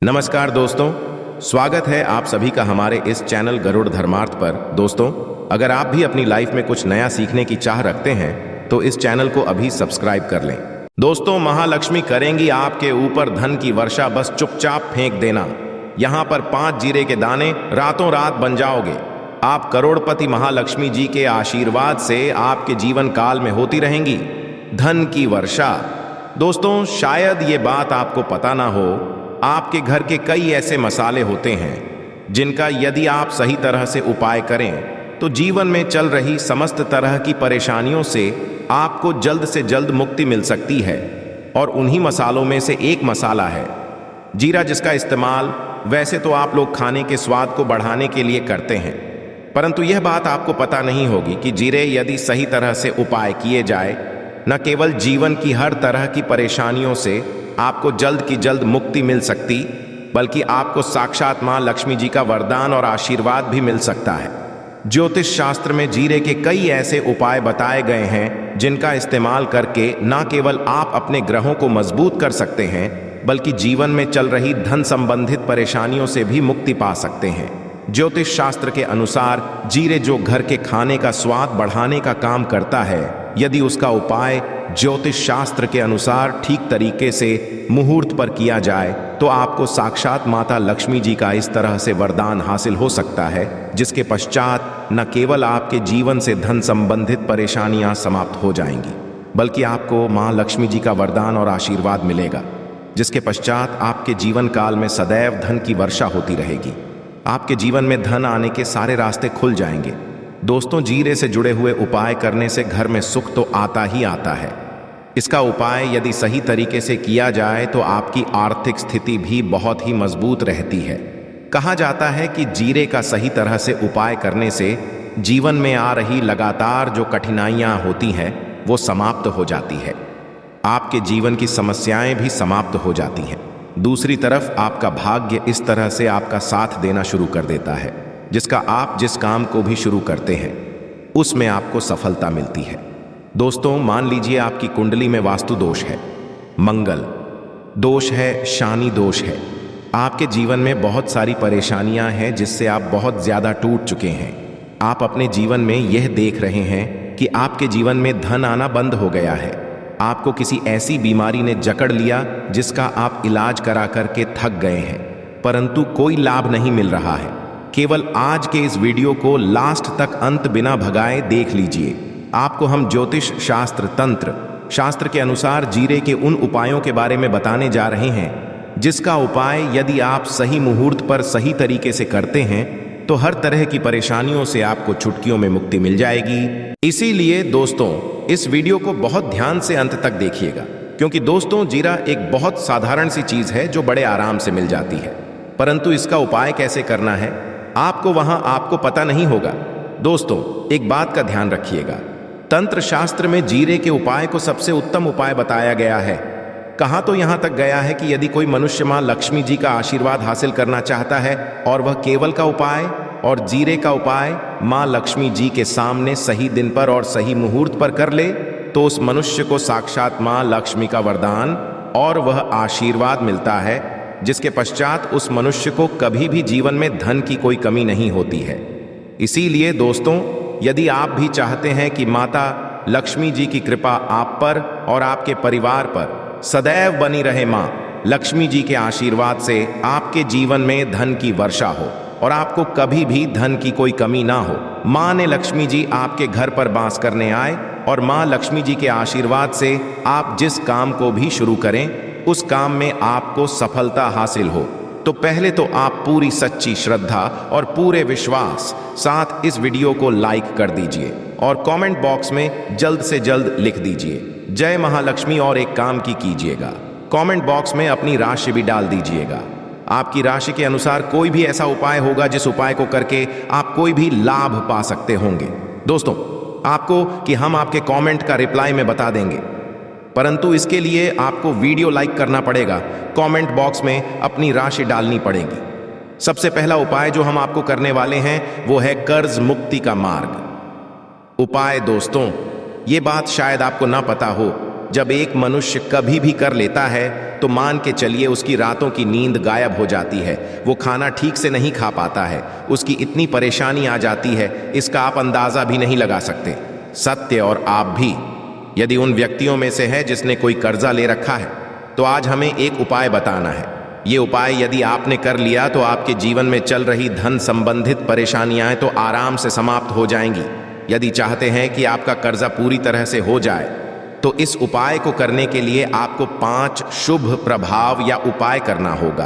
नमस्कार दोस्तों, स्वागत है आप सभी का हमारे इस चैनल गरुड़ धर्मार्थ पर। दोस्तों, अगर आप भी अपनी लाइफ में कुछ नया सीखने की चाह रखते हैं तो इस चैनल को अभी सब्सक्राइब कर लें। दोस्तों, महालक्ष्मी करेंगी आपके ऊपर धन की वर्षा, बस चुपचाप फेंक देना। यहाँ पर 5 जीरे के दाने, रातों रात बन जाओगे आप करोड़पति। महालक्ष्मी जी के आशीर्वाद से आपके जीवन काल में होती रहेंगी धन की वर्षा। दोस्तों, शायद ये बात आपको पता ना हो, आपके घर के कई ऐसे मसाले होते हैं जिनका यदि आप सही तरह से उपाय करें तो जीवन में चल रही समस्त तरह की परेशानियों से आपको जल्द से जल्द मुक्ति मिल सकती है। और उन्हीं मसालों में से एक मसाला है जीरा, जिसका इस्तेमाल वैसे तो आप लोग खाने के स्वाद को बढ़ाने के लिए करते हैं, परंतु यह बात आपको पता नहीं होगी कि जीरे यदि सही तरह से उपाय किए जाए, न केवल जीवन की हर तरह की परेशानियों से आपको जल्द की जल्द मुक्ति मिल सकती, बल्कि आपको साक्षात मां लक्ष्मी जी का वरदान और आशीर्वाद भी मिल सकता है। ज्योतिष शास्त्र में जीरे के कई ऐसे उपाय बताए गए हैं जिनका इस्तेमाल करके न केवल आप अपने ग्रहों को मजबूत कर सकते हैं, बल्कि जीवन में चल रही धन संबंधित परेशानियों से भी मुक्ति पा सकते हैं। ज्योतिष शास्त्र के अनुसार जीरे जो घर के खाने का स्वाद बढ़ाने का काम करता है, यदि उसका उपाय ज्योतिष शास्त्र के अनुसार ठीक तरीके से मुहूर्त पर किया जाए तो आपको साक्षात माता लक्ष्मी जी का इस तरह से वरदान हासिल हो सकता है, जिसके पश्चात न केवल आपके जीवन से धन संबंधित परेशानियां समाप्त हो जाएंगी, बल्कि आपको मां लक्ष्मी जी का वरदान और आशीर्वाद मिलेगा, जिसके पश्चात आपके जीवन काल में सदैव धन की वर्षा होती रहेगी। आपके जीवन में धन आने के सारे रास्ते खुल जाएंगे। दोस्तों, जीरे से जुड़े हुए उपाय करने से घर में सुख तो आता ही आता है। इसका उपाय यदि सही तरीके से किया जाए तो आपकी आर्थिक स्थिति भी बहुत ही मजबूत रहती है। कहा जाता है कि जीरे का सही तरह से उपाय करने से जीवन में आ रही लगातार जो कठिनाइयां होती हैं वो समाप्त हो जाती है। आपके जीवन की समस्याएं भी समाप्त हो जाती हैं। दूसरी तरफ आपका भाग्य इस तरह से आपका साथ देना शुरू कर देता है, जिसका आप जिस काम को भी शुरू करते हैं उसमें आपको सफलता मिलती है। दोस्तों, मान लीजिए आपकी कुंडली में वास्तु दोष है, मंगल दोष है, शनि दोष है, आपके जीवन में बहुत सारी परेशानियां हैं जिससे आप बहुत ज्यादा टूट चुके हैं। आप अपने जीवन में यह देख रहे हैं कि आपके जीवन में धन आना बंद हो गया है। आपको किसी ऐसी बीमारी ने जकड़ लिया जिसका आप इलाज करा करके थक गए हैं, परंतु कोई लाभ नहीं मिल रहा है। केवल आज के इस वीडियो को लास्ट तक अंत बिना भगाए देख लीजिए। आपको हम ज्योतिष शास्त्र, तंत्र शास्त्र के अनुसार जीरे के उन उपायों के बारे में बताने जा रहे हैं जिसका उपाय यदि आप सही मुहूर्त पर सही तरीके से करते हैं तो हर तरह की परेशानियों से आपको चुटकियों में मुक्ति मिल जाएगी। इसीलिए दोस्तों, इस वीडियो को बहुत ध्यान से अंत तक देखिएगा, क्योंकि दोस्तों, जीरा एक बहुत साधारण सी चीज है जो बड़े आराम से मिल जाती है, परंतु इसका उपाय कैसे करना है आपको पता नहीं होगा। दोस्तों, एक बात का ध्यान रखिएगा, तंत्र शास्त्र में जीरे के उपाय को सबसे उत्तम उपाय बताया गया है। कहा तो यहां तक गया है कि यदि कोई मनुष्य मां लक्ष्मी जी का आशीर्वाद हासिल करना चाहता है और वह केवल का उपाय और जीरे का उपाय मां लक्ष्मी जी के सामने सही दिन पर और सही मुहूर्त पर कर ले तो उस मनुष्य को साक्षात मां लक्ष्मी का वरदान और वह आशीर्वाद मिलता है, जिसके पश्चात उस मनुष्य को कभी भी जीवन में धन की कोई कमी नहीं होती है। इसीलिए दोस्तों, यदि आप भी चाहते हैं कि माता लक्ष्मी जी की कृपा आप पर और आपके परिवार पर सदैव बनी रहे, मां लक्ष्मी जी के आशीर्वाद से आपके जीवन में धन की वर्षा हो और आपको कभी भी धन की कोई कमी ना हो, मां ने लक्ष्मी जी आपके घर पर वास करने आए और मां लक्ष्मी जी के आशीर्वाद से आप जिस काम को भी शुरू करें उस काम में आपको सफलता हासिल हो, तो पहले तो आप पूरी सच्ची श्रद्धा और पूरे विश्वास साथ इस वीडियो को लाइक कर दीजिए और कमेंट बॉक्स में जल्द से जल्द लिख दीजिए जय महालक्ष्मी, और एक काम की कीजिएगा, कमेंट बॉक्स में अपनी राशि भी डाल दीजिएगा। आपकी राशि के अनुसार कोई भी ऐसा उपाय होगा जिस उपाय को करके आप कोई भी लाभ पा सकते होंगे। दोस्तों, आपको कि हम आपके कमेंट का रिप्लाई में बता देंगे, परंतु इसके लिए आपको वीडियो लाइक करना पड़ेगा, कमेंट बॉक्स में अपनी राशि डालनी पड़ेगी। सबसे पहला उपाय जो हम आपको करने वाले हैं वो है कर्ज मुक्ति का मार्ग उपाय। दोस्तों, ये बात शायद आपको ना पता हो, जब एक मनुष्य कभी भी कर लेता है तो मान के चलिए उसकी रातों की नींद गायब हो जाती है, वो खाना ठीक से नहीं खा पाता है, उसकी इतनी परेशानी आ जाती है, इसका आप अंदाजा भी नहीं लगा सकते। सत्य और आप भी यदि उन व्यक्तियों में से है जिसने कोई कर्जा ले रखा है, तो आज हमें एक उपाय बताना है। ये उपाय यदि आपने कर लिया तो आपके जीवन में चल रही धन संबंधित परेशानियां तो आराम से समाप्त हो जाएंगी। यदि चाहते हैं कि आपका कर्जा पूरी तरह से हो जाए तो इस उपाय को करने के लिए आपको 5 शुभ प्रभाव या उपाय करना होगा।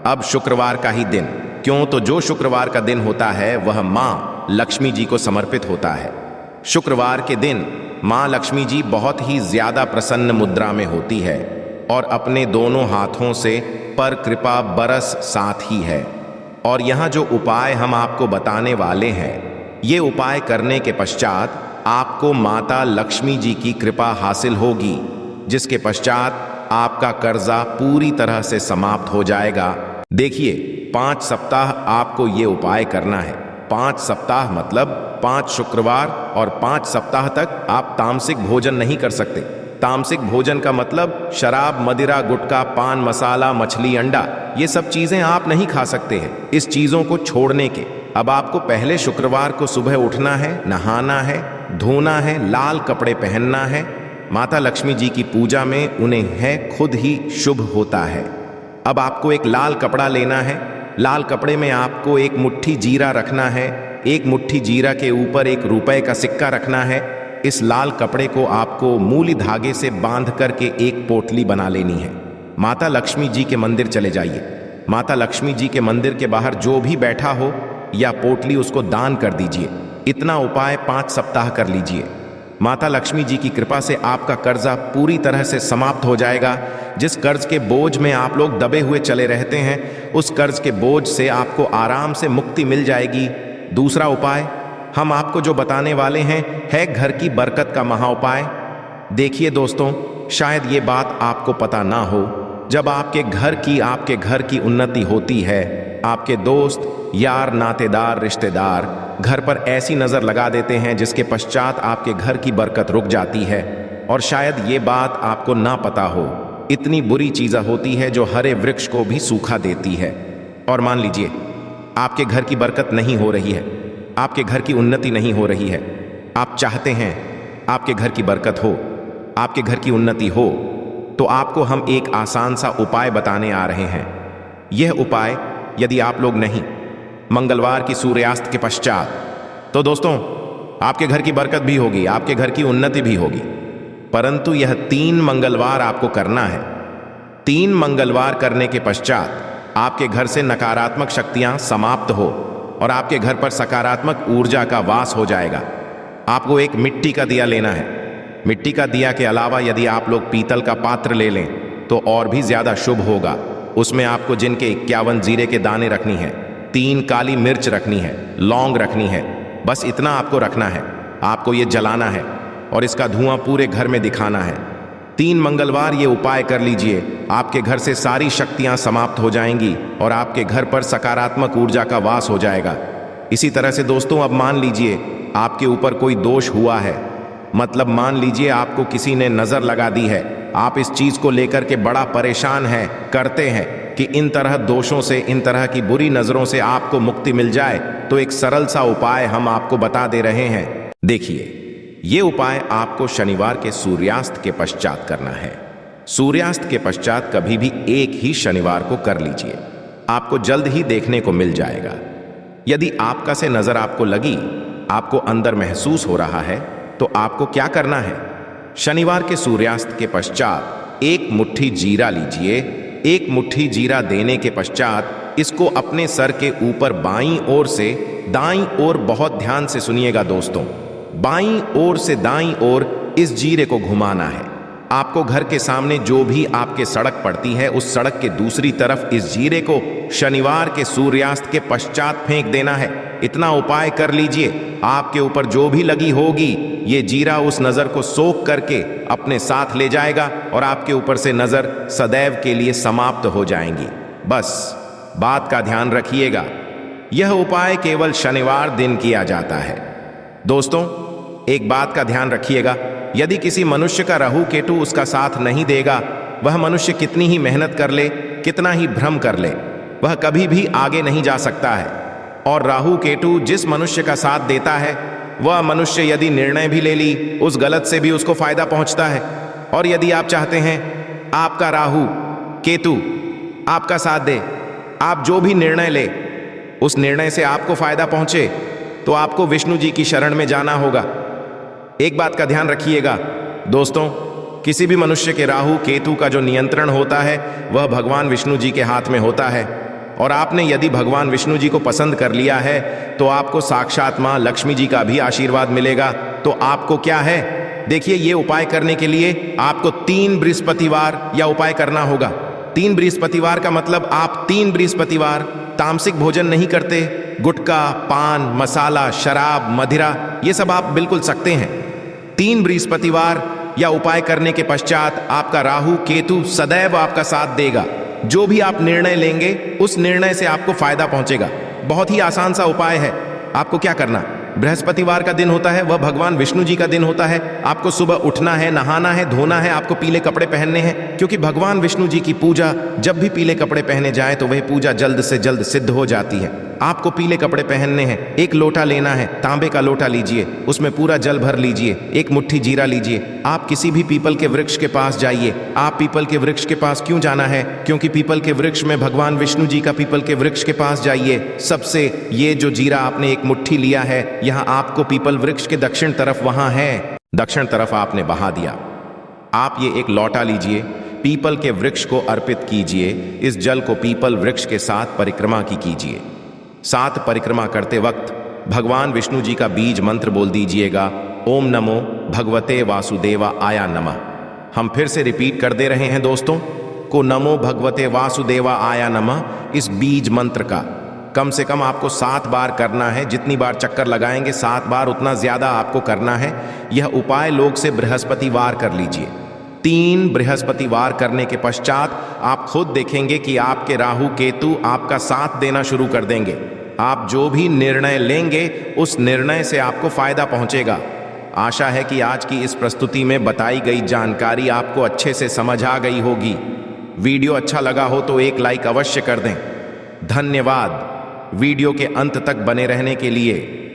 अब शुक्रवार का ही दिन, क्यों तो जो शुक्रवार का दिन होता है वह माँ लक्ष्मी जी को समर्पित होता है। शुक्रवार के दिन माँ लक्ष्मी जी बहुत ही ज्यादा प्रसन्न मुद्रा में होती है और अपने दोनों हाथों से पर कृपा बरस साथ ही है। और यहाँ जो उपाय हम आपको बताने वाले हैं, ये उपाय करने के पश्चात आपको माता लक्ष्मी जी की कृपा हासिल होगी, जिसके पश्चात आपका कर्जा पूरी तरह से समाप्त हो जाएगा। देखिए, 5 सप्ताह आपको ये उपाय करना है। 5 सप्ताह मतलब 5 शुक्रवार, और 5 सप्ताह तक आप तामसिक भोजन नहीं कर सकते। तामसिक भोजन का मतलब शराब, मदिरा, गुटखा, पान मसाला, मछली, अंडा, ये सब चीजें आप नहीं खा सकते हैं। इस चीजों को छोड़ने के अब आपको पहले शुक्रवार को सुबह उठना है, नहाना है, धोना है, लाल कपड़े पहनना है। माता लक्ष्मी जी की पूजा में उन्हें है खुद ही शुभ होता है। अब आपको एक लाल कपड़ा लेना है। लाल कपड़े में आपको एक मुट्ठी जीरा रखना है। एक मुट्ठी जीरा के ऊपर 1 रुपए का सिक्का रखना है। इस लाल कपड़े को आपको मूली धागे से बांध करके एक पोटली बना लेनी है। माता लक्ष्मी जी के मंदिर चले जाइए। माता लक्ष्मी जी के मंदिर के बाहर जो भी बैठा हो या पोटली उसको दान कर दीजिए। इतना उपाय 5 सप्ताह कर लीजिए। माता लक्ष्मी जी की कृपा से आपका कर्जा पूरी तरह से समाप्त हो जाएगा। जिस कर्ज के बोझ में आप लोग दबे हुए चले रहते हैं, उस कर्ज के बोझ से आपको आराम से मुक्ति मिल जाएगी। दूसरा उपाय हम आपको जो बताने वाले हैं है घर की बरकत का महाउपाय। देखिए दोस्तों, शायद ये बात आपको पता ना हो, जब आपके घर की उन्नति होती है, आपके दोस्त, यार, नातेदार, रिश्तेदार घर पर ऐसी नजर लगा देते हैं जिसके पश्चात आपके घर की बरकत रुक जाती है। और शायद ये बात आपको ना पता हो, इतनी बुरी चीज़ होती है जो हरे वृक्ष को भी सूखा देती है। और मान लीजिए आपके घर की बरकत नहीं हो रही है, आपके घर की उन्नति नहीं हो रही है, आप चाहते हैं आपके घर की बरकत हो, आपके घर की उन्नति हो, तो आपको हम एक आसान सा उपाय बताने आ रहे हैं। यह उपाय यदि आप लोग नहीं मंगलवार की सूर्यास्त के पश्चात, तो दोस्तों आपके घर की बरकत भी होगी, आपके घर की उन्नति भी होगी। परंतु यह 3 मंगलवार आपको करना है। 3 मंगलवार करने के पश्चात आपके घर से नकारात्मक शक्तियां समाप्त हो और आपके घर पर सकारात्मक ऊर्जा का वास हो जाएगा। आपको एक मिट्टी का दिया लेना है। मिट्टी का दिया के अलावा यदि आप लोग पीतल का पात्र ले लें तो और भी ज्यादा शुभ होगा। उसमें आपको जिनके 51 जीरे के दाने रखनी है, 3 काली मिर्च रखनी है, लौंग रखनी है, बस इतना आपको रखना है। आपको ये जलाना है और इसका धुआं पूरे घर में दिखाना है। 3 मंगलवार ये उपाय कर लीजिए, आपके घर से सारी शक्तियां समाप्त हो जाएंगी और आपके घर पर सकारात्मक ऊर्जा का वास हो जाएगा। इसी तरह से दोस्तों, अब मान लीजिए आपके ऊपर कोई दोष हुआ है, मतलब मान लीजिए आपको किसी ने नजर लगा दी है, आप इस चीज को लेकर के बड़ा परेशान हैं, करते हैं कि इन तरह दोषों से, इन तरह की बुरी नजरों से आपको मुक्ति मिल जाए, तो एक सरल सा उपाय हम आपको बता दे रहे हैं। देखिए, ये उपाय आपको शनिवार के सूर्यास्त के पश्चात करना है। सूर्यास्त के पश्चात कभी भी एक ही शनिवार को कर लीजिए, आपको जल्द ही देखने को मिल जाएगा। यदि आपका से नजर आपको लगी, आपको अंदर महसूस हो रहा है, तो आपको क्या करना है? शनिवार के सूर्यास्त के पश्चात 1 मुट्ठी जीरा लीजिए। 1 मुट्ठी जीरा देने के पश्चात इसको अपने सर के ऊपर बाईं ओर से दाईं ओर, बहुत ध्यान से सुनिएगा दोस्तों, बाईं ओर से दाईं ओर इस जीरे को घुमाना है। आपको घर के सामने जो भी आपके सड़क पड़ती है, उस सड़क के दूसरी तरफ इस जीरे को शनिवार के सूर्यास्त के पश्चात फेंक देना है। इतना उपाय कर लीजिए, आपके ऊपर जो भी लगी होगी ये जीरा उस नजर को सोख करके अपने साथ ले जाएगा और आपके ऊपर से नजर सदैव के लिए समाप्त हो जाएंगी। बस बात का ध्यान रखिएगा, यह उपाय केवल शनिवार दिन किया जाता है। दोस्तों, एक बात का ध्यान रखिएगा, यदि किसी मनुष्य का राहु केतु उसका साथ नहीं देगा, वह मनुष्य कितनी ही मेहनत कर ले, कितना ही भ्रम कर ले, वह कभी भी आगे नहीं जा सकता है। और राहु केतु जिस मनुष्य का साथ देता है, वह मनुष्य यदि निर्णय भी ले ली, उस गलत से भी उसको फायदा पहुंचता है। और यदि आप चाहते हैं आपका राहु केतु आपका साथ दे, आप जो भी निर्णय ले उस निर्णय से आपको फायदा पहुंचे, तो आपको विष्णु जी की शरण में जाना होगा। एक बात का ध्यान रखिएगा दोस्तों, किसी भी मनुष्य के राहु केतु का जो नियंत्रण होता है वह भगवान विष्णु जी के हाथ में होता है। और आपने यदि भगवान विष्णु जी को पसंद कर लिया है तो आपको साक्षात मां लक्ष्मी जी का भी आशीर्वाद मिलेगा। तो आपको क्या है, देखिए, ये उपाय करने के लिए आपको 3 बृहस्पतिवार या उपाय करना होगा। 3 बृहस्पतिवार का मतलब आप 3 बृहस्पतिवार तामसिक भोजन नहीं करते, गुटखा, पान, मसाला, शराब, मदिरा, ये सब आप बिल्कुल सकते हैं। 3 बृहस्पतिवार या उपाय करने के पश्चात आपका राहु केतु सदैव आपका साथ देगा। जो भी आप निर्णय लेंगे उस निर्णय से आपको फायदा पहुंचेगा। बहुत ही आसान सा उपाय है। आपको क्या करना, बृहस्पतिवार का दिन होता है, वह भगवान विष्णु जी का दिन होता है। आपको सुबह उठना है, नहाना है, धोना है, आपको पीले कपड़े पहनने हैं, क्योंकि भगवान विष्णु जी की पूजा जब भी पीले कपड़े पहने जाए तो वह पूजा जल्द से जल्द सिद्ध हो जाती है। आपको पीले कपड़े पहनने हैं, एक लोटा लेना है, तांबे का लोटा लीजिए, उसमें पूरा जल भर लीजिए, एक मुट्ठी जीरा लीजिए। आप किसी भी पीपल के वृक्ष के पास जाइए। आप पीपल के वृक्ष के पास क्यों जाना है, क्योंकि पीपल के वृक्ष में भगवान विष्णु जी का पीपल के वृक्ष के पास जाइए। सबसे ये जो जीरा आपने एक मुट्ठी लिया है, यहाँ आपको पीपल वृक्ष के दक्षिण तरफ वहां है, दक्षिण तरफ आपने बहा दिया। आप ये एक लौटा लीजिए, पीपल के वृक्ष को अर्पित कीजिए। इस जल को पीपल वृक्ष के साथ परिक्रमा की कीजिए। साथ परिक्रमा करते वक्त भगवान विष्णु जी का बीज मंत्र बोल दीजिएगा, ओम नमो भगवते वासुदेवा आया नमः। हम फिर से रिपीट कर दे रहे हैं दोस्तों को, नमो भगवते वासुदेवा आया नमः। इस बीज मंत्र का कम से कम आपको 7 बार करना है। जितनी बार चक्कर लगाएंगे 7 बार, उतना ज्यादा आपको करना है। यह उपाय लोग से बृहस्पतिवार कर लीजिए। 3 बृहस्पतिवार करने के पश्चात आप खुद देखेंगे कि आपके राहु केतु आपका साथ देना शुरू कर देंगे। आप जो भी निर्णय लेंगे उस निर्णय से आपको फायदा पहुंचेगा। आशा है कि आज की इस प्रस्तुति में बताई गई जानकारी आपको अच्छे से समझ आ गई होगी। वीडियो अच्छा लगा हो तो एक लाइक अवश्य कर दें। धन्यवाद वीडियो के अंत तक बने रहने के लिए।